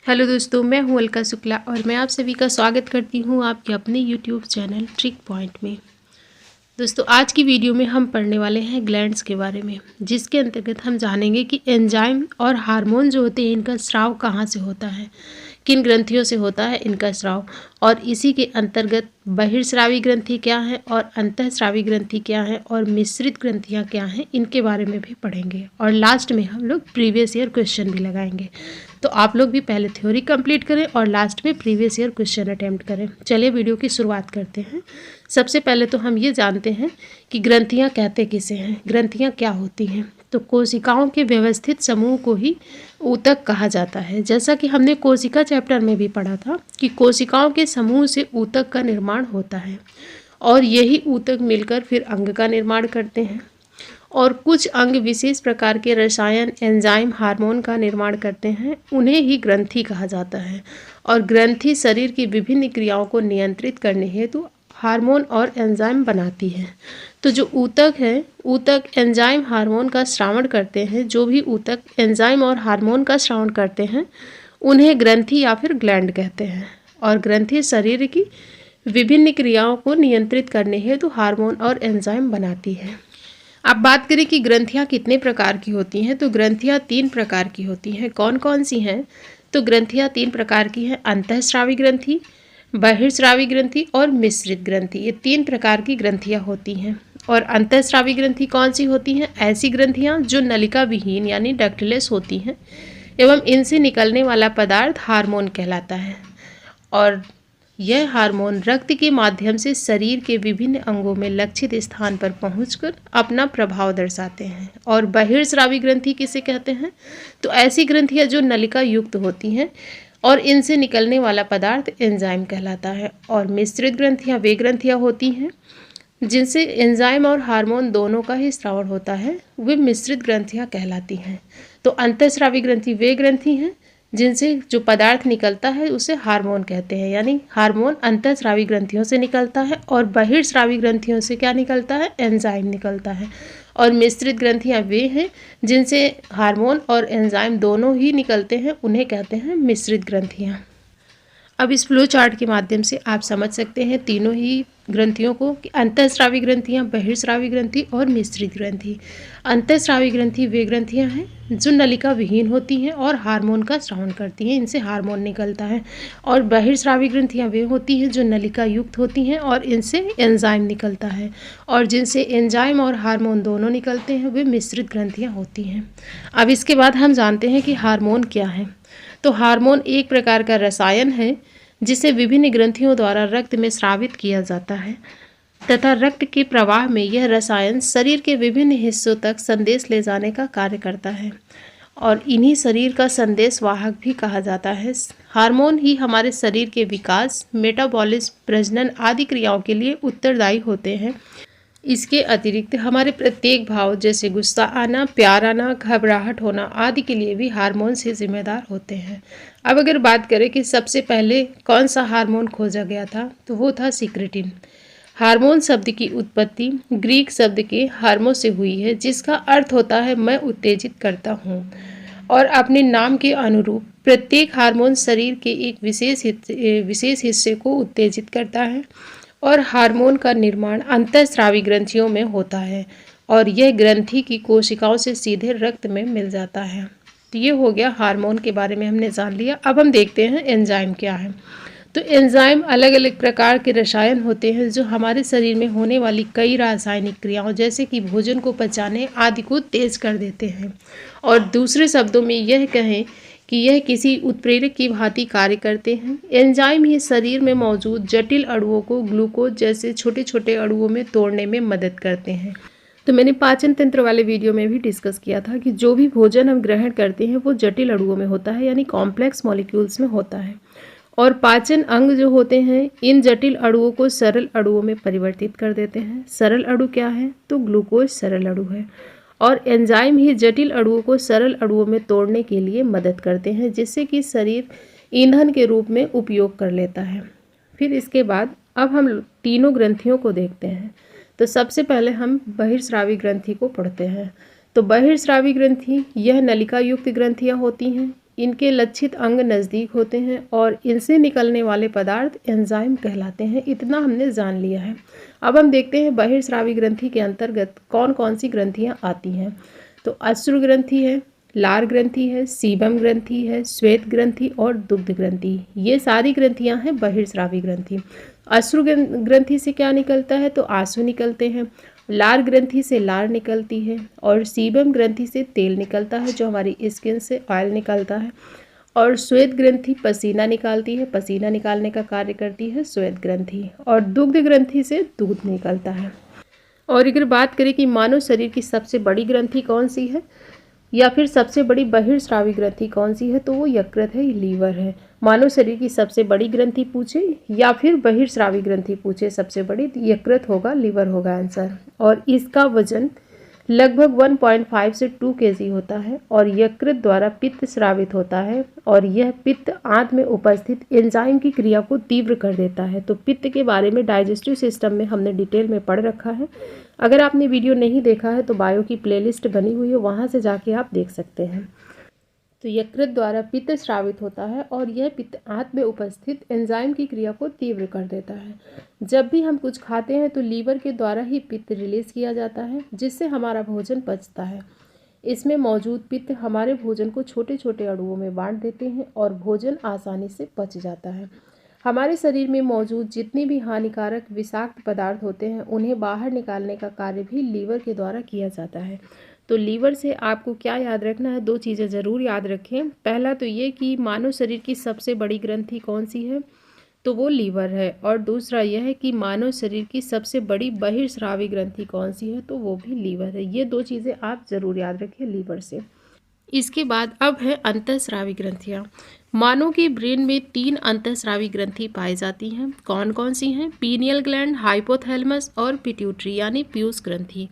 Hello दोस्तों, मैं हूं अलका शुक्ला और मैं आप सभी का स्वागत करती हूं आपके अपने यूट्यूब चैनल ट्रिक पॉइंट में। दोस्तों, आज की वीडियो में हम पढ़ने वाले हैं ग्लैंड्स के बारे में, जिसके अंतर्गत हम जानेंगे कि एंजाइम और हार्मोन जो होते हैं इनका स्राव कहाँ से होता है, किन ग्रंथियों से होता है इनका स्राव, और इसी के अंतर्गत बहिर्स्रावी ग्रंथि क्या है और अंतःस्रावी ग्रंथि क्या है और मिश्रित ग्रंथियाँ क्या हैं, इनके बारे में भी पढ़ेंगे। और लास्ट में हम लोग प्रीवियस ईयर क्वेश्चन भी लगाएंगे। तो आप लोग भी पहले थ्योरी कंप्लीट करें और लास्ट में प्रीवियस ईयर क्वेश्चन अटेम्प्ट करें। चलिए वीडियो की शुरुआत करते हैं। सबसे पहले तो हम ये जानते हैं कि ग्रंथियाँ कहते किसे हैं, ग्रंथियाँ क्या होती हैं। तो कोशिकाओं के व्यवस्थित समूह को ही ऊतक कहा जाता है। जैसा कि हमने कोशिका चैप्टर में भी पढ़ा था कि कोशिकाओं के समूह से ऊतक का निर्माण होता है और यही ऊतक मिलकर फिर अंग का निर्माण करते हैं। और कुछ अंग विशेष प्रकार के रसायन, एंजाइम, हार्मोन का निर्माण करते हैं, उन्हें ही ग्रंथि कहा जाता है। और ग्रंथि शरीर की विभिन्न क्रियाओं को नियंत्रित करने हेतु हार्मोन और एंजाइम बनाती है। तो जो ऊतक है, ऊतक एंजाइम हार्मोन का श्रावण करते हैं। जो भी ऊतक एंजाइम और हार्मोन का श्रावण करते हैं उन्हें ग्रंथि या फिर ग्लैंड कहते हैं। और ग्रंथि शरीर की विभिन्न क्रियाओं को नियंत्रित करने हेतु हार्मोन और एंजाइम बनाती है। अब बात करें कि ग्रंथियाँ कितने प्रकार की होती हैं, तो ग्रंथियाँ 3 प्रकार की होती हैं। कौन कौन सी हैं? तो ग्रंथियाँ 3 प्रकार की हैं: अंतःस्रावी ग्रंथि, बहिर्स्रावी ग्रंथि और मिश्रित ग्रंथि। ये 3 प्रकार की ग्रंथियाँ होती हैं। और अंतःस्रावी ग्रंथि कौन सी होती हैं? ऐसी ग्रंथियाँ जो नलिका विहीन यानी डक्टलेस होती हैं एवं इनसे निकलने वाला पदार्थ हार्मोन कहलाता है। और यह हार्मोन रक्त के माध्यम से शरीर के विभिन्न अंगों में लक्षित स्थान पर पहुंचकर अपना प्रभाव दर्शाते हैं। और बहिर्स्रावी ग्रंथि किसे कहते हैं? तो ऐसी ग्रंथियां जो नलिका युक्त होती हैं और इनसे निकलने वाला पदार्थ एंजाइम कहलाता है। और मिश्रित ग्रंथियां वे ग्रंथियां होती हैं जिनसे एंजाइम और हार्मोन दोनों का ही स्रावण होता है, वे मिश्रित ग्रंथियां कहलाती हैं। तो अंतःस्रावी ग्रंथि वे ग्रंथि हैं जिनसे जो पदार्थ निकलता है उसे हार्मोन कहते हैं, यानी हार्मोन अंतःस्रावी ग्रंथियों से निकलता है। और बहिर्स्रावी ग्रंथियों से क्या निकलता है? एंजाइम निकलता है। और मिश्रित ग्रंथियां वे हैं जिनसे हार्मोन और एंजाइम दोनों ही निकलते हैं, उन्हें कहते हैं मिश्रित ग्रंथियां। अब इस फ्लो चार्ट के माध्यम से आप समझ सकते हैं तीनों ही ग्रंथियों को कि अंतःस्रावी ग्रंथियाँ, बहिर्स्रावी ग्रंथि और मिश्रित ग्रंथि। अंतःस्रावी ग्रंथि वे ग्रंथियाँ हैं जो नलिका विहीन होती हैं और हार्मोन का स्रावण करती हैं, इनसे हार्मोन निकलता है। और बहिर्स्रावी ग्रंथियाँ वे होती हैं जो नलिका युक्त होती हैं और इनसे एंजाइम निकलता है। और जिनसे एंजाइम और हार्मोन दोनों निकलते हैं वे मिश्रित ग्रंथियाँ होती हैं। अब इसके बाद हम जानते हैं कि हार्मोन क्या है। तो हार्मोन एक प्रकार का रसायन है जिसे विभिन्न ग्रंथियों द्वारा रक्त में स्रावित किया जाता है तथा रक्त के प्रवाह में यह रसायन शरीर के विभिन्न हिस्सों तक संदेश ले जाने का कार्य करता है और इन्हीं शरीर का संदेश वाहक भी कहा जाता है। हार्मोन ही हमारे शरीर के विकास, मेटाबॉलिज्म, प्रजनन आदि क्रियाओं के लिए उत्तरदायी होते हैं। इसके अतिरिक्त हमारे प्रत्येक भाव जैसे गुस्सा आना, प्यार आना, घबराहट होना आदि के लिए भी हार्मोन से जिम्मेदार होते हैं। अब अगर बात करें कि सबसे पहले कौन सा हार्मोन खोजा गया था, तो वो था सिक्रेटिन। हार्मोन शब्द की उत्पत्ति ग्रीक शब्द के हार्मो से हुई है, जिसका अर्थ होता है मैं उत्तेजित करता हूँ। और अपने नाम के अनुरूप प्रत्येक हार्मोन शरीर के एक विशेष हिस्से को उत्तेजित करता है। और हार्मोन का निर्माण अंतःस्रावी ग्रंथियों में होता है और यह ग्रंथि की कोशिकाओं से सीधे रक्त में मिल जाता है। तो ये हो गया हार्मोन के बारे में हमने जान लिया। अब हम देखते हैं एंजाइम क्या है। तो एंजाइम अलग अलग प्रकार के रसायन होते हैं जो हमारे शरीर में होने वाली कई रासायनिक क्रियाओं जैसे कि भोजन को पचाने आदि को तेज कर देते हैं। और दूसरे शब्दों में यह कहें कि यह किसी उत्प्रेरक की भांति कार्य करते हैं। एंजाइम ही शरीर में मौजूद जटिल अणुओं को ग्लूकोज जैसे छोटे छोटे अणुओं में तोड़ने में मदद करते हैं। तो मैंने पाचन तंत्र वाले वीडियो में भी डिस्कस किया था कि जो भी भोजन हम ग्रहण करते हैं वो जटिल अणुओं में होता है, यानी कॉम्प्लेक्स मॉलिक्यूल्स में होता है। और पाचन अंग जो होते हैं इन जटिल अणुओं को सरल अणुओं में परिवर्तित कर देते हैं। सरल अणु क्या है? तो ग्लूकोज सरल अणु है। और एंजाइम ही जटिल अणुओं को सरल अणुओं में तोड़ने के लिए मदद करते हैं, जिससे कि शरीर ईंधन के रूप में उपयोग कर लेता है। फिर इसके बाद अब हम तीनों ग्रंथियों को देखते हैं। तो सबसे पहले हम बहिर्स्रावी ग्रंथि को पढ़ते हैं। तो बहिर्स्रावी ग्रंथि यह नलिका युक्त ग्रंथियाँ होती हैं। इनके लक्षित अंग नज़दीक होते हैं और इनसे निकलने वाले पदार्थ एंजाइम कहलाते हैं। इतना हमने जान लिया है। अब हम देखते हैं बहिर्स्रावी ग्रंथि के अंतर्गत कौन कौन सी ग्रंथियाँ आती हैं। तो अश्रु ग्रंथि है, लार ग्रंथि है, सीबम ग्रंथि है, श्वेत ग्रंथि और दुग्ध ग्रंथि। ये सारी ग्रंथियां हैं बहिर्स्रावी ग्रंथि। अश्रु ग्रंथि से क्या निकलता है? तो आंसू निकलते हैं। लार ग्रंथि से लार निकलती है और सीबम ग्रंथि से तेल निकलता है जो हमारी स्किन से ऑयल निकलता है। और श्वेत ग्रंथि पसीना निकालती है, पसीना निकालने का कार्य करती है श्वेत ग्रंथि। और दुग्ध ग्रंथि से दूध निकलता है। और अगर बात करें कि मानव शरीर की सबसे बड़ी ग्रंथि कौन सी है या फिर सबसे बड़ी बहिर्स्रावी ग्रंथि कौन सी है, तो वो यकृत है, लीवर है। मानव शरीर की सबसे बड़ी ग्रंथि पूछे या फिर बहिर्स्रावी ग्रंथि पूछे सबसे बड़ी, यकृत होगा, लीवर होगा आंसर। और इसका वजन लगभग 1.5 से 2 kg होता है और यकृत द्वारा पित्त स्रावित होता है और यह पित्त आंत में उपस्थित एंजाइम की क्रिया को तीव्र कर देता है। तो पित्त के बारे में डाइजेस्टिव सिस्टम में हमने डिटेल में पढ़ रखा है। अगर आपने वीडियो नहीं देखा है तो बायो की प्लेलिस्ट बनी हुई है, वहाँ से जाके आप देख सकते हैं। तो यकृत द्वारा पित्त स्रावित होता है और यह पित्त आंत में उपस्थित एंजाइम की क्रिया को तीव्र कर देता है। जब भी हम कुछ खाते हैं तो लीवर के द्वारा ही पित्त रिलीज किया जाता है जिससे हमारा भोजन पचता है। इसमें मौजूद पित्त हमारे भोजन को छोटे छोटे अणुओं में बांट देते हैं और भोजन आसानी से पच जाता है। हमारे शरीर में मौजूद जितनी भी हानिकारक विषाक्त पदार्थ होते हैं उन्हें बाहर निकालने का कार्य भी लीवर के द्वारा किया जाता है। तो लीवर से आपको क्या याद रखना है? 2 चीज़ें ज़रूर याद रखें। पहला तो ये कि मानव शरीर की सबसे बड़ी ग्रंथि कौन सी है, तो वो लीवर है। और दूसरा यह है कि मानव शरीर की सबसे बड़ी बहिर्स्रावी ग्रंथि कौन सी है, तो वो भी लीवर है। ये 2 चीज़ें आप ज़रूर याद रखें लीवर से। इसके बाद अब है अंतःस्रावी ग्रंथियाँ। मानव के ब्रेन में 3 अंतःस्रावी ग्रंथि पाई जाती हैं। कौन कौन सी हैं? पीनियल ग्लैंड, हाइपोथैलेमस और पिट्यूटरी यानी पीयूष ग्रंथि।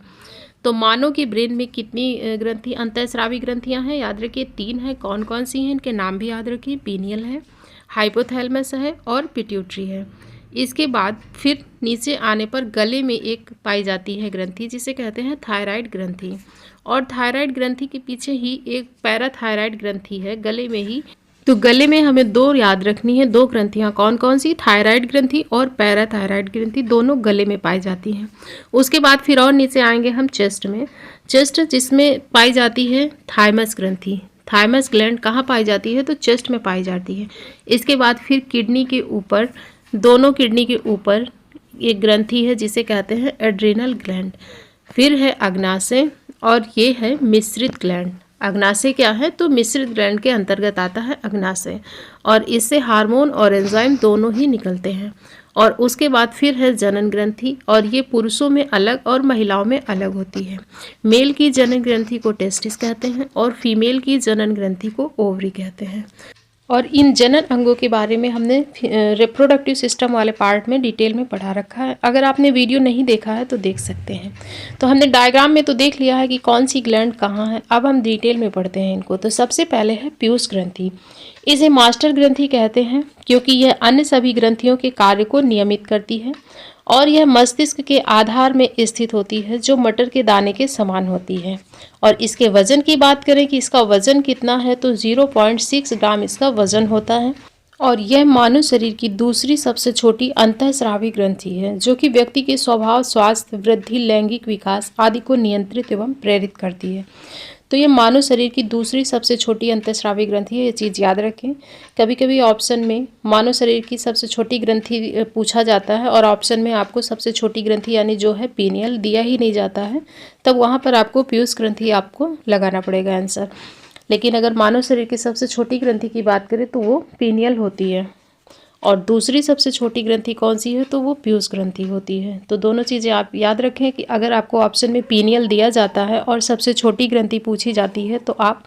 तो मानव के ब्रेन में कितनी ग्रंथि अंतःस्रावी ग्रंथियां हैं? याद रखिए 3 हैं। कौन कौन सी हैं? इनके नाम भी याद रखिए। पीनियल है, हाइपोथैलेमस है और पिट्यूटरी है। इसके बाद फिर नीचे आने पर गले में एक पाई जाती है ग्रंथि जिसे कहते हैं थायराइड ग्रंथि। और थायराइड ग्रंथि के पीछे ही एक पैराथायराइड ग्रंथि है गले में ही। तो गले में हमें 2 याद रखनी है, 2 ग्रंथियाँ। कौन कौन सी? थायराइड ग्रंथि और पैराथायराइड ग्रंथि, दोनों गले में पाई जाती हैं। उसके बाद फिर और नीचे आएंगे हम चेस्ट में। चेस्ट जिसमें पाई जाती है थाइमस ग्रंथि। थाइमस ग्लैंड कहाँ पाई जाती है? तो चेस्ट में पाई जाती है। इसके बाद फिर किडनी के ऊपर, दोनों किडनी के ऊपर एक ग्रंथि है जिसे कहते हैं एड्रिनल ग्लैंड। फिर है अग्नाशय और ये है मिश्रित ग्लैंड। अग्नाशय क्या है? तो मिश्रित ग्लैंड के अंतर्गत आता है अग्नाशय और इससे हार्मोन और एंजाइम दोनों ही निकलते हैं। और उसके बाद फिर है जनन ग्रंथि और ये पुरुषों में अलग और महिलाओं में अलग होती है। मेल की जनन ग्रंथि को टेस्टिस कहते हैं और फीमेल की जनन ग्रंथि को ओवरी कहते हैं। और इन जनन अंगों के बारे में हमने रिप्रोडक्टिव सिस्टम वाले पार्ट में डिटेल में पढ़ा रखा है। अगर आपने वीडियो नहीं देखा है तो देख सकते हैं। तो हमने डायग्राम में तो देख लिया है कि कौन सी ग्लैंड कहाँ है। अब हम डिटेल में पढ़ते हैं इनको। तो सबसे पहले है पीयूष ग्रंथि। इसे मास्टर ग्रंथि कहते हैं क्योंकि यह अन्य सभी ग्रंथियों के कार्य को नियमित करती है और यह मस्तिष्क के आधार में स्थित होती है जो मटर के दाने के समान होती है। और इसके वजन की बात करें कि इसका वजन कितना है, तो 0.6 ग्राम इसका वजन होता है। और यह मानव शरीर की दूसरी सबसे छोटी अंतःस्रावी ग्रंथि है जो कि व्यक्ति के स्वभाव, स्वास्थ्य, वृद्धि, लैंगिक विकास आदि को नियंत्रित एवं प्रेरित करती है। तो ये मानव शरीर की दूसरी सबसे छोटी अंतःस्रावी ग्रंथि है, ये चीज़ याद रखें। कभी कभी ऑप्शन में मानव शरीर की सबसे छोटी ग्रंथि पूछा जाता है और ऑप्शन में आपको सबसे छोटी ग्रंथि यानी जो है पीनियल दिया ही नहीं जाता है, तब वहाँ पर आपको पीयूष ग्रंथि आपको लगाना पड़ेगा आंसर। लेकिन अगर मानव शरीर की सबसे छोटी ग्रंथि की बात करें तो वो पीनियल होती है और दूसरी सबसे छोटी ग्रंथि कौन सी है, तो वो पीयूष ग्रंथि होती है। तो दोनों चीज़ें आप याद रखें कि अगर आपको ऑप्शन में पीनियल दिया जाता है और सबसे छोटी ग्रंथि पूछी जाती है तो आप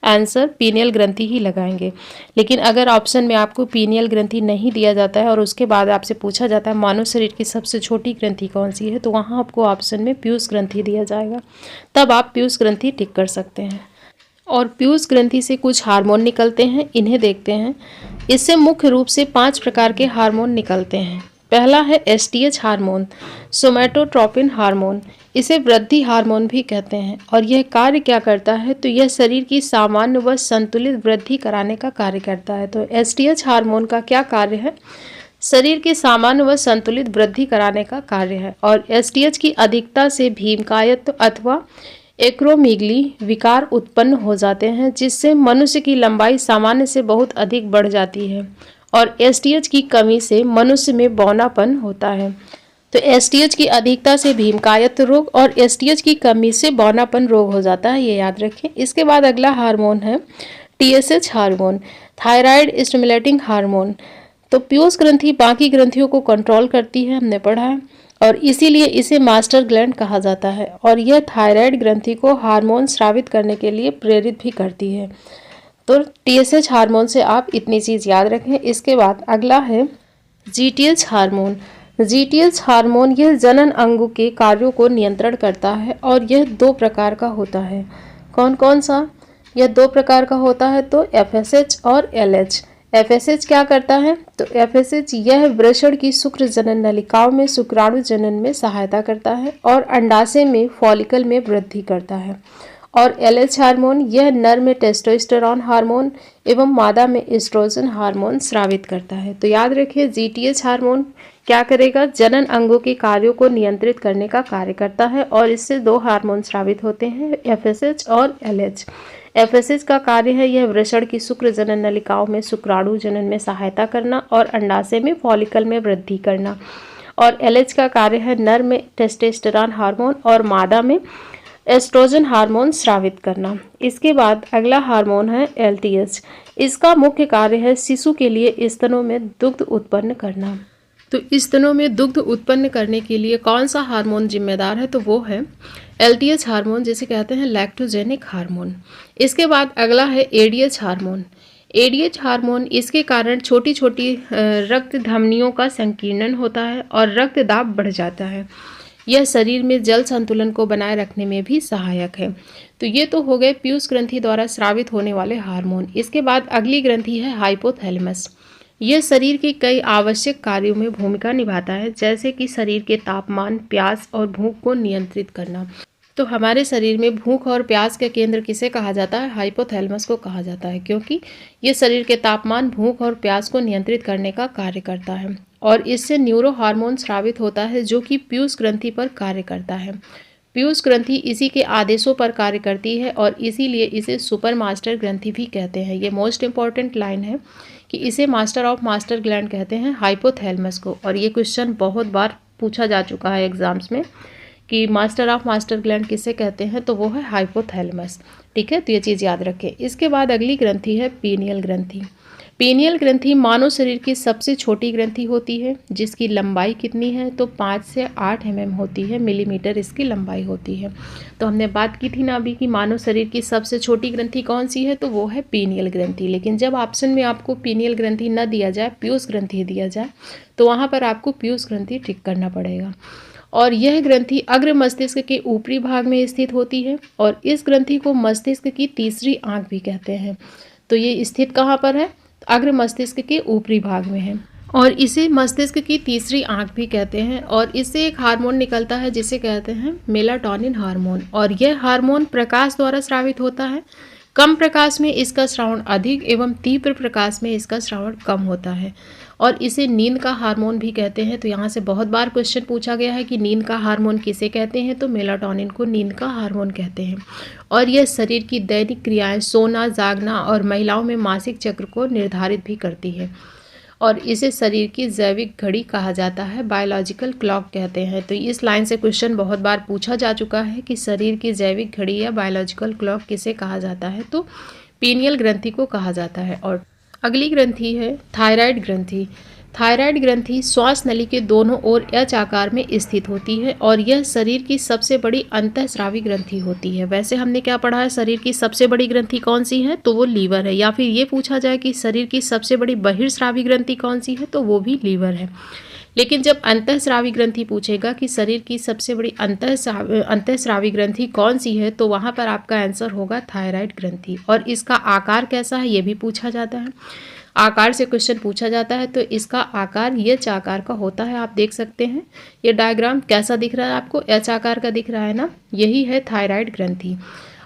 आंसर पीनियल ग्रंथि ही लगाएंगे। लेकिन अगर ऑप्शन में आपको पीनियल ग्रंथि नहीं दिया जाता है और उसके बाद आपसे पूछा जाता है मानव शरीर की सबसे छोटी ग्रंथि कौन सी है, तो वहाँ आपको ऑप्शन में पीयूष ग्रंथि दिया जाएगा, तब आप पीयूष ग्रंथि टिक कर सकते हैं। और पीयूष ग्रंथि से कुछ हार्मोन निकलते हैं, इन्हें देखते हैं। इससे मुख्य रूप से 5 प्रकार के हार्मोन निकलते हैं। पहला है एसटीएच हार्मोन, सोमैटोट्रोपिन हार्मोन। इसे वृद्धि हार्मोन भी कहते हैं। और यह कार्य क्या करता है, तो यह शरीर की सामान्य व संतुलित वृद्धि कराने का कार्य करता है। तो एसटीएच हार्मोन का क्या कार्य है, शरीर के सामान्य व संतुलित वृद्धि कराने का कार्य है। और एसटीएच की अधिकता से भीमकायत्व अथवा एक्रोमीगली विकार उत्पन्न हो जाते हैं, जिससे मनुष्य की लंबाई सामान्य से बहुत अधिक बढ़ जाती है। और एसटीएच की कमी से मनुष्य में बौनापन होता है। तो एसटीएच की अधिकता से भीमकायत्व रोग और एसटीएच की कमी से बौनापन रोग हो जाता है, ये याद रखें। इसके बाद अगला हार्मोन है TSH hormone, thyroid stimulating hormone. तो पीयूष ग्रंथि बाकी ग्रंथियों को कंट्रोल करती है, हमने पढ़ा है, और इसीलिए इसे मास्टर ग्लैंड कहा जाता है। और यह थायराइड ग्रंथि को हार्मोन स्रावित करने के लिए प्रेरित भी करती है। तो टीएसएच हार्मोन से आप इतनी चीज़ याद रखें। इसके बाद अगला है जीटीएच हार्मोन। जीटीएच हार्मोन यह जनन अंगों के कार्यों को नियंत्रण करता है और यह 2 प्रकार का होता है। कौन कौन सा, यह 2 प्रकार का होता है, तो एफएसएच और एलएच। एफएसएच क्या करता है, तो एफएसएच यह वृषण की शुक्र जनन नलिकाओं में शुक्राणु जनन में सहायता करता है और अंडाशय में फॉलिकल में वृद्धि करता है। और एलएच हार्मोन यह नर में टेस्टोस्टेरोन हार्मोन एवं मादा में एस्ट्रोजन हार्मोन स्रावित करता है। तो याद रखिए जीटीएच हार्मोन क्या करेगा, जनन अंगों के कार्यों को नियंत्रित करने का कार्य करता है और इससे 2 हार्मोन स्रावित होते हैं, एफएसएच और एलएच। एफएसएच का कार्य है यह वृषण की शुक्र जनन नलिकाओं में शुक्राणु जनन में सहायता करना और अंडाशय में फॉलिकल में वृद्धि करना। और एलएच का कार्य है नर में टेस्टोस्टेरोन हार्मोन और मादा में एस्ट्रोजन हार्मोन स्रावित करना। इसके बाद अगला हार्मोन है एलटीएच। इसका मुख्य कार्य है शिशु के लिए स्तनों में दुग्ध उत्पन्न करना। तो स्तनों में दुग्ध उत्पन्न करने के लिए कौन सा हार्मोन जिम्मेदार है, तो वो है एलटीएच हार्मोन, जिसे कहते हैं लैक्टोजेनिक हार्मोन। इसके बाद अगला है एडीएच हार्मोन। एडीएच हार्मोन इसके कारण छोटी छोटी रक्त धमनियों का संकीर्णन होता है और रक्त दाब बढ़ जाता है। यह शरीर में जल संतुलन को बनाए रखने में भी सहायक है। तो ये तो हो गए पीयूष ग्रंथि द्वारा स्रावित होने वाले हार्मोन। इसके बाद अगली ग्रंथि है हाइपोथैलेमस। यह शरीर के कई आवश्यक कार्यों में भूमिका निभाता है, जैसे कि शरीर के तापमान, प्यास और भूख को नियंत्रित करना। तो हमारे शरीर में भूख और प्यास का केंद्र किसे कहा जाता है, हाइपोथैलेमस को कहा जाता है, क्योंकि ये शरीर के तापमान, भूख और प्यास को नियंत्रित करने का कार्य करता है। और इससे न्यूरो हार्मोन स्रावित होता है जो कि पीयूष ग्रंथि पर कार्य करता है। पीयूष ग्रंथि इसी के आदेशों पर कार्य करती है और इसीलिए इसे सुपर मास्टर ग्रंथि भी कहते हैं। ये मोस्ट इंपॉर्टेंट लाइन है कि इसे मास्टर ऑफ मास्टर ग्लैंड कहते हैं हाइपोथैलेमस को। और ये क्वेश्चन बहुत बार पूछा जा चुका है एग्जाम्स में कि मास्टर ऑफ मास्टर ग्लैंड किसे कहते हैं, तो वो है हाइपोथैलेमस। ठीक है, तो ये चीज़ याद रखें। इसके बाद अगली ग्रंथि है पीनियल ग्रंथि। पीनियल ग्रंथि मानव शरीर की सबसे छोटी ग्रंथि होती है, जिसकी लंबाई कितनी है, तो 5 से 8 mm होती है, मिलीमीटर इसकी लंबाई होती है। तो हमने बात की थी ना अभी कि मानव शरीर की सबसे छोटी ग्रंथि कौन सी है, तो वो है पीनियल ग्रंथि। लेकिन जब ऑप्शन में आपको पीनियल ग्रंथि न दिया जाए, पीयूष ग्रंथि दिया जाए, तो वहाँ पर आपको पीयूष ग्रंथि टिक करना पड़ेगा। और यह ग्रंथि अग्र मस्तिष्क के ऊपरी भाग में स्थित होती है और इस ग्रंथि को मस्तिष्क की तीसरी आंख भी कहते हैं। तो ये स्थित कहाँ पर है, अग्र मस्तिष्क के ऊपरी भाग में है और इसे मस्तिष्क की तीसरी आंख भी कहते हैं। और इससे एक हार्मोन निकलता है जिसे कहते हैं मेलाटोनिन हार्मोन। और यह हार्मोन प्रकाश द्वारा स्रावित होता है। कम प्रकाश में इसका श्रवण अधिक एवं तीव्र प्रकाश में इसका श्रवण कम होता है। और इसे नींद का हार्मोन भी कहते हैं। तो यहाँ से बहुत बार क्वेश्चन पूछा गया है कि नींद का हार्मोन किसे कहते हैं, तो मेलाटोनिन को नींद का हार्मोन कहते हैं। और यह शरीर की दैनिक क्रियाएं, सोना, जागना और महिलाओं में मासिक चक्र को निर्धारित भी करती है। और इसे शरीर की जैविक घड़ी कहा जाता है, बायोलॉजिकल क्लॉक कहते हैं। तो इस लाइन से क्वेश्चन बहुत बार पूछा जा चुका है कि शरीर की जैविक घड़ी या बायोलॉजिकल क्लॉक किसे कहा जाता है, तो पीनियल ग्रंथि को कहा जाता है। और अगली ग्रंथि है थायराइड ग्रंथि। थायराइड ग्रंथि श्वास नली के दोनों ओर एच आकार में स्थित होती है और यह शरीर की सबसे बड़ी अंतःस्रावी ग्रंथि होती है। वैसे हमने क्या पढ़ा है, शरीर की सबसे बड़ी ग्रंथि कौन सी है, तो वो लीवर है। या फिर ये पूछा जाए कि शरीर की सबसे बड़ी बहिर्स्रावी ग्रंथि कौन सी है, तो वो भी लीवर है। लेकिन जब अंतःस्रावी ग्रंथि पूछेगा कि शरीर की सबसे बड़ी अंतःस्रावी ग्रंथि कौन सी है, तो वहाँ पर आपका आंसर होगा थायराइड ग्रंथि। और इसका आकार कैसा है ये भी पूछा जाता है, आकार से क्वेश्चन पूछा जाता है। तो इसका आकार एच आकार का होता है। आप देख सकते हैं ये डायग्राम कैसा दिख रहा है आपको, एच आकार का दिख रहा है ना, यही है थायराइड ग्रंथि।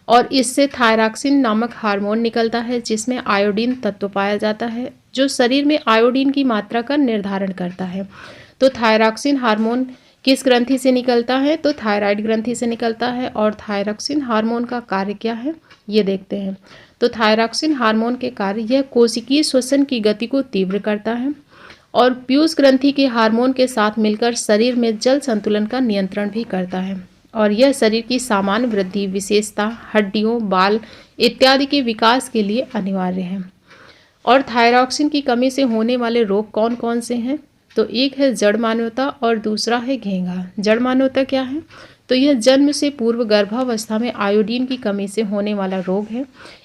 और इससे थायरॉक्सिन नामक हार्मोन निकलता है जिसमें आयोडीन तत्व पाया जाता है, जो शरीर में आयोडीन की मात्रा का निर्धारण करता है। तो थायरॉक्सिन हार्मोन किस ग्रंथि से निकलता है, तो थायराइड ग्रंथि से निकलता है। और थायरॉक्सिन हार्मोन का कार्य क्या है ये देखते हैं। तो थायरॉक्सिन हार्मोन के कार्य, यह कोशिकीय श्वसन की गति को तीव्र करता है और पीयूष ग्रंथि के हार्मोन के साथ मिलकर शरीर में जल संतुलन का नियंत्रण भी करता है। और यह शरीर की सामान्य वृद्धि, विशेषता, हड्डियों, बाल इत्यादि के विकास के लिए अनिवार्य है। और थायरॉक्सिन की कमी से होने वाले रोग कौन कौन से हैं, तो एक है जड़मान्यता और दूसरा है घेंघा। जड़मान्यता क्या है, तो यह जन्म से पूर्व गर्भावस्था में आयोडीन की कमी से होने वाला रोग है।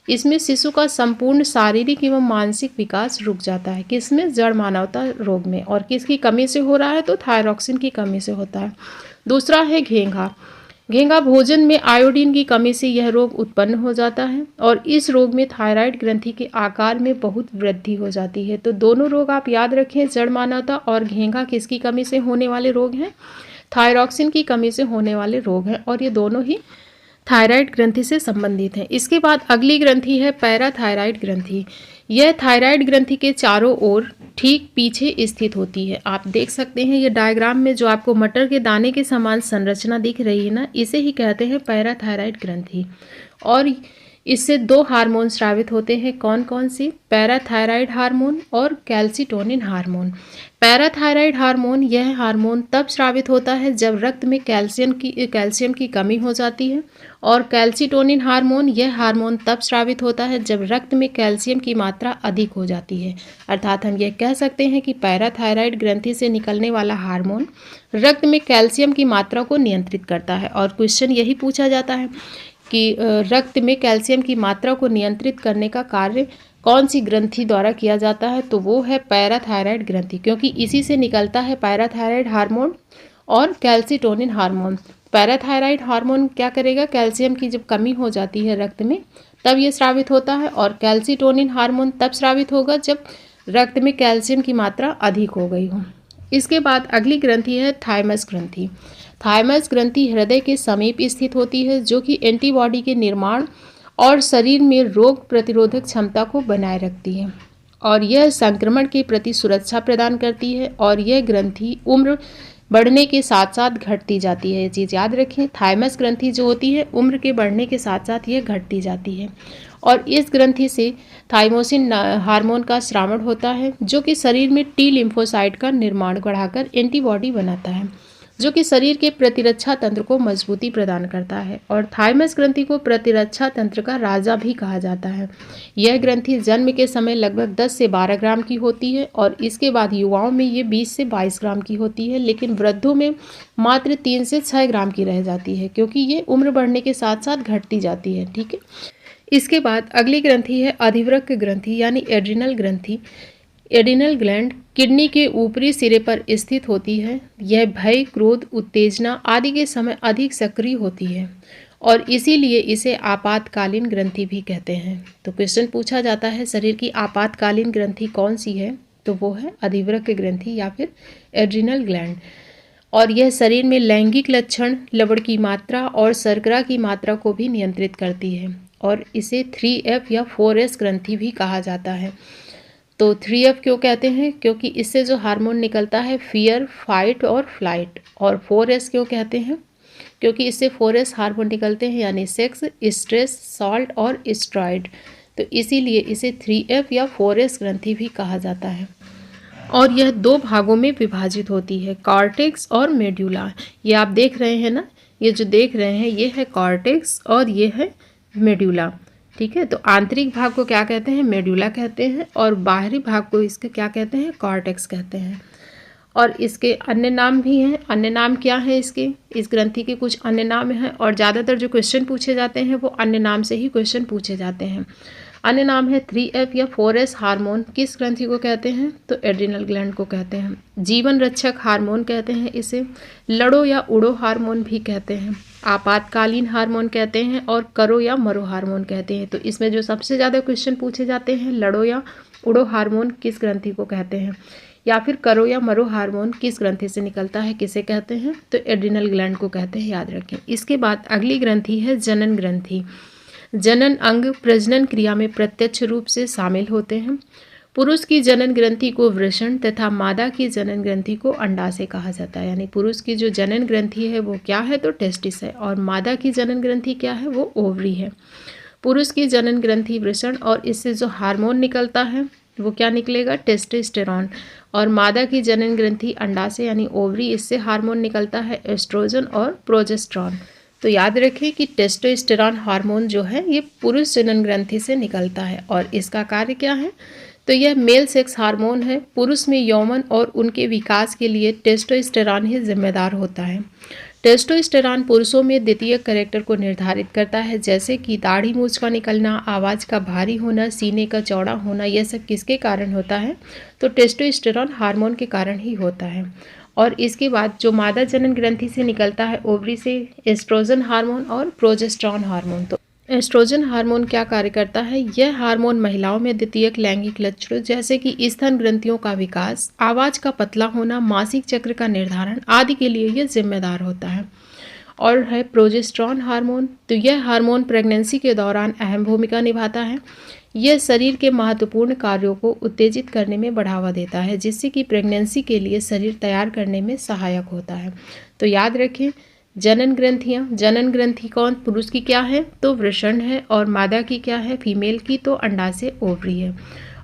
इसमें शिशु का संपूर्ण शारीरिक एवं मानसिक विकास रुक जाता है। किसमें, जड़मान्यता रोग में। और किसकी कमी से हो रहा है, तो थायरॉक्सिन की कमी से होता है। दूसरा है घेंघा। घेंघा भोजन में आयोडीन की कमी से यह रोग उत्पन्न हो जाता है और इस रोग में थायराइड ग्रंथि के आकार में बहुत वृद्धि हो जाती है। तो दोनों रोग आप याद रखें, जड़मान्यता और घेंघा किसकी कमी से होने वाले रोग हैं, थायरॉक्सिन की कमी से होने वाले रोग हैं। और ये दोनों ही थायराइड ग्रंथि से संबंधित हैं। इसके बाद अगली ग्रंथि है पैराथायराइड ग्रंथि। यह थायराइड ग्रंथि के चारों ओर ठीक पीछे स्थित होती है। आप देख सकते हैं ये डायग्राम में जो आपको मटर के दाने के समान संरचना दिख रही है ना, इसे ही कहते हैं पैराथायराइड ग्रंथि। और इससे दो हार्मोन स्रावित होते हैं, कौन कौन से, पैराथायराइड हार्मोन और कैल्सिटोनिन हार्मोन। पैराथायराइड हार्मोन, यह हार्मोन तब स्रावित होता है जब रक्त में कैल्शियम की कमी हो जाती है। और कैल्सिटोनिन हार्मोन, यह हार्मोन तब स्रावित होता है जब रक्त में कैल्शियम की मात्रा अधिक हो जाती है। अर्थात हम यह कह सकते हैं कि पैराथायराइड ग्रंथि से निकलने वाला हार्मोन रक्त में कैल्शियम की मात्रा को नियंत्रित करता है। और क्वेश्चन यही पूछा जाता है कि रक्त में कैल्शियम की मात्रा को नियंत्रित करने का कार्य कौन सी ग्रंथि द्वारा किया जाता है, तो वो है पैराथायराइड ग्रंथि, क्योंकि इसी से निकलता है पैराथायराइड हार्मोन और कैल्सिटोनिन हार्मोन। पैराथायराइड हार्मोन क्या करेगा, कैल्शियम की जब कमी हो जाती है रक्त में तब ये स्रावित होता है। और कैल्सिटोनिन हार्मोन तब स्रावित होगा जब रक्त में कैल्शियम की मात्रा अधिक हो गई हो। इसके बाद अगली ग्रंथि है थाइमस ग्रंथि। थाइमस ग्रंथि हृदय के समीप स्थित होती है, जो कि एंटीबॉडी के निर्माण और शरीर में रोग प्रतिरोधक क्षमता को बनाए रखती है। और यह संक्रमण के प्रति सुरक्षा प्रदान करती है। और यह ग्रंथि उम्र बढ़ने के साथ साथ घटती जाती है। ये चीज़ याद रखें, थाइमस ग्रंथि जो होती है उम्र के बढ़ने के साथ साथ ये घटती जाती है। और इस ग्रंथि से थाइमोसिन हार्मोन का स्रावण होता है, जो कि शरीर में टी लिम्फोसाइट का निर्माण बढ़ाकर एंटीबॉडी बनाता है, जो कि शरीर के प्रतिरक्षा तंत्र को मजबूती प्रदान करता है। और थाइमस ग्रंथि को प्रतिरक्षा तंत्र का राजा भी कहा जाता है। यह ग्रंथि जन्म के समय लगभग 10 से 12 ग्राम की होती है और इसके बाद युवाओं में ये 20 से 22 ग्राम की होती है, लेकिन वृद्धों में मात्र 3 से 6 ग्राम की रह जाती है, क्योंकि ये उम्र बढ़ने के साथ साथ घटती जाती है। ठीक है, इसके बाद अगली ग्रंथि है अधिवृक्क ग्रंथि यानी एड्रिनल ग्रंथि। एड्रिनल ग्लैंड किडनी के ऊपरी सिरे पर स्थित होती है। यह भय, क्रोध, उत्तेजना आदि के समय अधिक सक्रिय होती है और इसीलिए इसे आपातकालीन ग्रंथि भी कहते हैं। तो क्वेश्चन पूछा जाता है शरीर की आपातकालीन ग्रंथि कौन सी है, तो वो है अधिवृक्क ग्रंथि या फिर एड्रिनल ग्लैंड। और यह शरीर में लैंगिक लक्षण, लवण की मात्रा और शर्करा की मात्रा को भी नियंत्रित करती है। और इसे 3F या 4S ग्रंथि भी कहा जाता है। तो 3F क्यों कहते हैं, क्योंकि इससे जो हार्मोन निकलता है फियर, फाइट और फ्लाइट। और 4S क्यों कहते हैं, क्योंकि इससे 4S हार्मोन निकलते हैं, यानी सेक्स, स्ट्रेस, सॉल्ट और स्टेरॉइड। तो इसीलिए इसे 3F या 4S ग्रंथि भी कहा जाता है। और यह 2 भागों में विभाजित होती है, कॉर्टेक्स और मेड्यूला। ये आप देख रहे हैं ना, ये जो देख रहे हैं ये है कॉर्टेक्स और ये है मेड्यूला। ठीक है, तो आंतरिक भाग को क्या कहते हैं, मेड्यूला कहते हैं, और बाहरी भाग को इसका क्या कहते हैं, कॉर्टेक्स कहते हैं। और इसके अन्य नाम भी हैं। अन्य नाम क्या है इसके, इस ग्रंथि के कुछ अन्य नाम हैं और ज़्यादातर जो क्वेश्चन पूछे जाते हैं वो अन्य नाम से ही क्वेश्चन पूछे जाते हैं। अन्य नाम है 3F या 4S हार्मोन, किस ग्रंथि को कहते हैं? तो एड्रिनल ग्लैंड को कहते हैं। जीवन रक्षक हार्मोन कहते हैं इसे, लड़ो या उड़ो हार्मोन भी कहते हैं, आपातकालीन हार्मोन कहते हैं और करो या मरो हार्मोन कहते हैं। तो इसमें जो सबसे ज़्यादा क्वेश्चन पूछे जाते हैं, लड़ो या उड़ो हार्मोन किस ग्रंथि को कहते हैं, या फिर करो या मरो हार्मोन किस ग्रंथि से निकलता है, किसे कहते हैं? तो एड्रिनल ग्लैंड को कहते हैं, याद रखें। इसके बाद अगली ग्रंथि है जनन ग्रंथि। जनन अंग प्रजनन क्रिया में प्रत्यक्ष रूप से शामिल होते हैं। पुरुष की जनन ग्रंथि को वृषण तथा मादा की जनन ग्रंथि को अंडाशय कहा जाता है। यानी पुरुष की जो जनन ग्रंथि है वो क्या है? तो टेस्टिस है, और मादा की जनन ग्रंथि क्या है? वो ओवरी है। पुरुष की जनन ग्रंथि वृषण, और इससे जो हार्मोन निकलता है वो क्या निकलेगा? टेस्टोस्टेरॉन। और मादा की जनन ग्रंथि अंडाशय यानी ओवरी, इससे हार्मोन निकलता है एस्ट्रोजन और प्रोजेस्टेरॉन। तो याद रखें कि टेस्टोस्टेरॉन हार्मोन जो है ये पुरुष जनन ग्रंथि से निकलता है, और इसका कार्य क्या है? तो यह मेल सेक्स हार्मोन है। पुरुष में यौवन और उनके विकास के लिए टेस्टोस्टेरॉन ही जिम्मेदार होता है। टेस्टोस्टेरॉन पुरुषों में द्वितीयक कैरेक्टर को निर्धारित करता है, जैसे कि दाढ़ी मूंछ का निकलना, आवाज़ का भारी होना, सीने का चौड़ा होना। यह सब किसके कारण होता है? तो टेस्टोस्टेरॉन हार्मोन के कारण ही होता है। और इसके बाद जो मादा जनन ग्रंथि से निकलता है ओवरी से, एस्ट्रोजन हार्मोन और प्रोजेस्टेरॉन हार्मोन। तो एस्ट्रोजन हार्मोन क्या कार्य करता है? यह हार्मोन महिलाओं में द्वितीयक लैंगिक लक्षणों जैसे कि स्तन ग्रंथियों का विकास, आवाज़ का पतला होना, मासिक चक्र का निर्धारण आदि के लिए यह जिम्मेदार होता है। और है प्रोजेस्टेरॉन हार्मोन। तो यह हार्मोन प्रेगनेंसी के दौरान अहम भूमिका निभाता है। यह शरीर के महत्वपूर्ण कार्यों को उत्तेजित करने में बढ़ावा देता है, जिससे कि प्रेगनेंसी के लिए शरीर तैयार करने में सहायक होता है। तो याद रखें, जनन ग्रंथियाँ, जनन ग्रंथि कौन? पुरुष की क्या है? तो वृषण है। और मादा की क्या है? फीमेल की तो अंडाशय ओवरी है।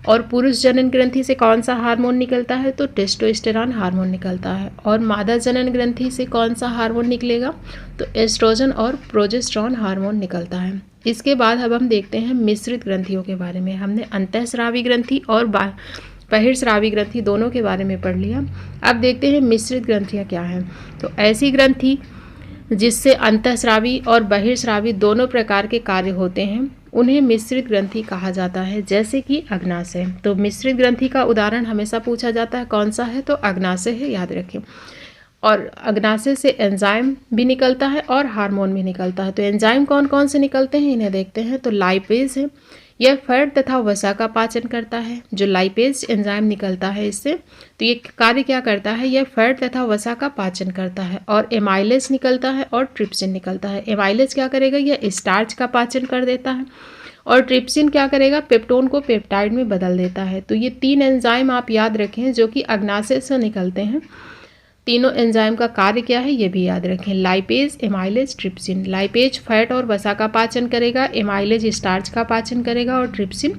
और पुरुष जनन ग्रंथि से कौन सा हार्मोन निकलता है? तो टेस्टोस्टेरॉन हार्मोन निकलता है। और मादा जनन ग्रंथि से कौन सा हार्मोन निकलेगा? तो एस्ट्रोजन और प्रोजेस्टेरॉन हार्मोन निकलता है। इसके बाद अब हम देखते हैं मिश्रित ग्रंथियों के बारे में। हमने अंतःस्रावी ग्रंथि और बहिर्स्रावी ग्रंथि दोनों के बारे में पढ़ लिया। अब देखते हैं मिश्रित ग्रंथियाँ क्या हैं। तो ऐसी ग्रंथि जिससे अंतःस्रावी और बहिर्स्रावी दोनों प्रकार के कार्य होते हैं उन्हें मिश्रित ग्रंथि कहा जाता है, जैसे कि अग्नाशय। तो मिश्रित ग्रंथि का उदाहरण हमेशा पूछा जाता है, कौन सा है? तो अग्नाशय है, याद रखें। और अग्नाशय से एंजाइम भी निकलता है और हार्मोन भी निकलता है। तो एंजाइम कौन कौन से निकलते हैं इन्हें देखते हैं। तो लाइपेज है, यह फैट तथा वसा का पाचन करता है। जो लाइपेज एंजाइम निकलता है इससे, तो ये कार्य क्या करता है? यह फैट तथा वसा का पाचन करता है। और एमाइलेज निकलता है और ट्रिप्सिन निकलता है। एमाइलेज क्या करेगा? यह स्टार्च का पाचन कर देता है। और ट्रिप्सिन क्या करेगा? पेप्टोन को पेप्टाइड में बदल देता है। तो ये 3 एंजाइम आप याद रखें जो कि अग्नाशय से निकलते हैं। तीनों एंजाइम का कार्य क्या है ये भी याद रखें। Lipase, amylase, trypsin. Lipase fat और वसा का पाचन करेगा, एमाइलेज स्टार्च का पाचन करेगा और ट्रिप्सिन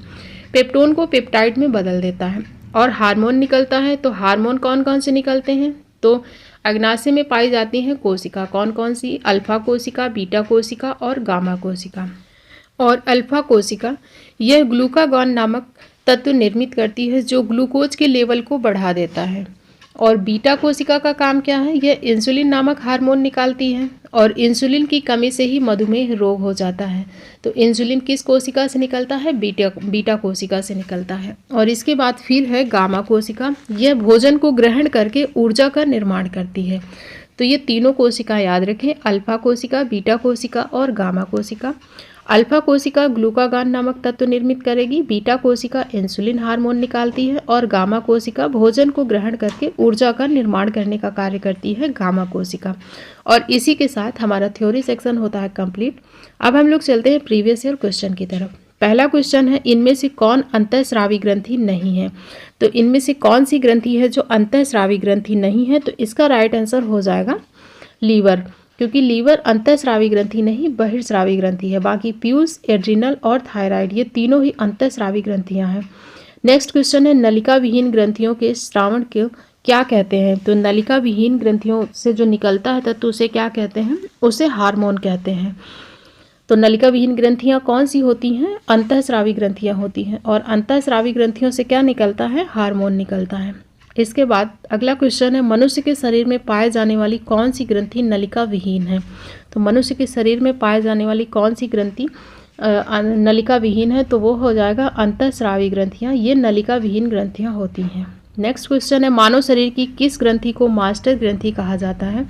पेप्टोन को पेप्टाइड में बदल देता है। और हार्मोन निकलता है। तो हार्मोन कौन कौन से निकलते हैं? तो अग्नाशय में पाई जाती हैं कोशिका। कौन कौन सी? अल्फा कोशिका, बीटा कोशिका और गामा कोशिका। और अल्फा कोशिका यह ग्लूकागॉन नामक तत्व निर्मित करती है जो ग्लूकोज के लेवल को बढ़ा देता है। और बीटा कोशिका का काम क्या है? यह इंसुलिन नामक हार्मोन निकालती है। और इंसुलिन की कमी से ही मधुमेह रोग हो जाता है। तो इंसुलिन किस कोशिका से निकलता है? बीटा कोशिका से निकलता है। और इसके बाद फिर है गामा कोशिका। यह भोजन को ग्रहण करके ऊर्जा का निर्माण करती है। तो ये तीनों कोशिका याद रखें, अल्फा कोशिका, बीटा कोशिका और गामा कोशिका। अल्फा कोशिका ग्लूकागॉन नामक तत्व निर्मित करेगी, बीटा कोशिका इंसुलिन हार्मोन निकालती है और गामा कोशिका भोजन को ग्रहण करके ऊर्जा का निर्माण करने का कार्य करती है, गामा कोशिका। और इसी के साथ हमारा थ्योरी सेक्शन होता है कंप्लीट। अब हम लोग चलते हैं प्रीवियस ईयर क्वेश्चन की तरफ। पहला क्वेश्चन है, इनमें से कौन अंतःस्रावी ग्रंथि नहीं है? तो इनमें से कौन सी ग्रंथि है जो अंतःस्रावी ग्रंथि नहीं है? तो इसका राइट आंसर हो जाएगा लीवर, क्योंकि लीवर अंतःस्रावी ग्रंथि नहीं बहिर्स्रावी ग्रंथि है। बाकी प्यूस, एड्रिनल और थायराइड ये तीनों ही अंतःस्रावी ग्रंथियां हैं। नेक्स्ट क्वेश्चन है, नलिका विहीन ग्रंथियों के स्रावण को क्या कहते हैं? तो नलिका विहीन ग्रंथियों से जो निकलता है तत्व उसे क्या कहते हैं? उसे हार्मोन कहते हैं। तो नलिका विहीन ग्रंथियां कौन सी होती हैं? अंतःस्रावी ग्रंथियां होती हैं। और अंतःस्रावी ग्रंथियों से क्या निकलता है? हार्मोन निकलता है। इसके बाद अगला क्वेश्चन है, मनुष्य के शरीर में पाए जाने वाली कौन सी ग्रंथि नलिका विहीन है? तो मनुष्य के शरीर में पाए जाने वाली कौन सी ग्रंथि नलिका विहीन है तो वो हो जाएगा अंतःस्रावी ग्रंथियाँ, ये नलिका विहीन ग्रंथियाँ होती हैं। नेक्स्ट क्वेश्चन है मानव शरीर की किस ग्रंथि को मास्टर ग्रंथि कहा जाता है?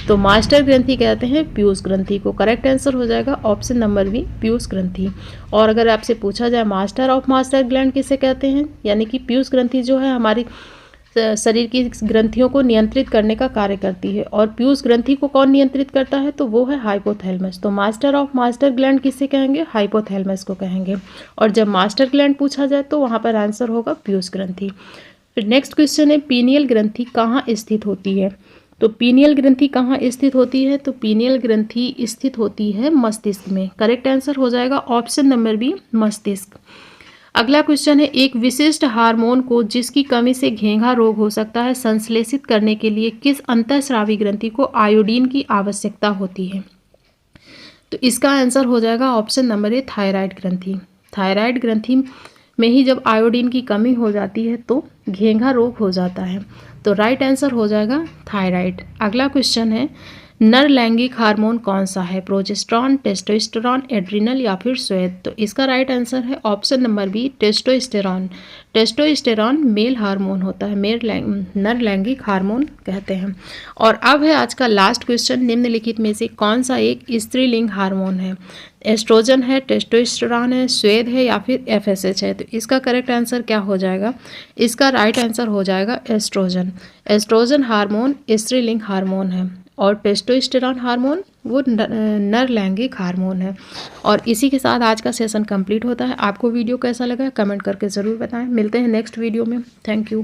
तो मास्टर ग्रंथि कहते हैं पीयूष ग्रंथि को। करेक्ट आंसर हो जाएगा ऑप्शन नंबर बी, पीयूष ग्रंथि। और अगर आपसे पूछा जाए मास्टर ऑफ मास्टर ग्लैंड किसे कहते हैं, यानी कि पीयूष ग्रंथि जो है हमारी शरीर की ग्रंथियों को नियंत्रित करने का कार्य करती है। और पीयूष ग्रंथि को कौन नियंत्रित करता है? तो वो है हाइपोथैलेमस। तो मास्टर ऑफ मास्टर ग्लैंड किसे कहेंगे? हाइपोथैलेमस को कहेंगे। और जब मास्टर ग्लैंड पूछा जाए तो वहाँ पर आंसर होगा पीयूष ग्रंथि। फिर नेक्स्ट क्वेश्चन है पीनियल ग्रंथि कहाँ स्थित होती है? तो पीनियल ग्रंथि कहाँ स्थित होती है? तो पीनियल ग्रंथि स्थित होती है मस्तिष्क में। करेक्ट आंसर हो जाएगा ऑप्शन नंबर बी, मस्तिष्क। अगला क्वेश्चन है एक विशिष्ट हार्मोन को जिसकी कमी से घेंघा रोग हो सकता है संश्लेषित करने के लिए किस अंतःस्रावी ग्रंथि को आयोडीन की आवश्यकता होती है? तो इसका आंसर हो जाएगा ऑप्शन नंबर ए, थायराइड ग्रंथि। थायराइड ग्रंथि में ही जब आयोडीन की कमी हो जाती है तो घेंघा रोग हो जाता है। तो राइट आंसर हो जाएगा थायराइड। अगला क्वेश्चन है नर लैंगिक हार्मोन कौन सा है? प्रोजेस्टेरॉन, टेस्टोस्टेरॉन, एड्रिनल या फिर श्वेत? तो इसका राइट आंसर है option number B, testosterone. Testosterone male hormone होता है, नर लैंगिक हार्मोन कहते हैं। और अब है आज का लास्ट क्वेश्चन निम्नलिखित में से कौन सा एक स्त्रीलिंग हार्मोन है? एस्ट्रोजन है, टेस्टोस्टेरॉन है, श्वेत है या फिर एफएसएच है? तो इसका करेक्ट आंसर क्या हो जाएगा? इसका राइट आंसर हो जाएगा एस्ट्रोजन। एस्ट्रोजन हार्मोन स्त्रीलिंग हार्मोन है और टेस्टोस्टेरॉन हार्मोन वो नर लैंगिक हार्मोन है। और इसी के साथ आज का सेशन कंप्लीट होता है। आपको वीडियो कैसा लगा कमेंट करके ज़रूर बताएं। मिलते हैं नेक्स्ट वीडियो में। Thank you.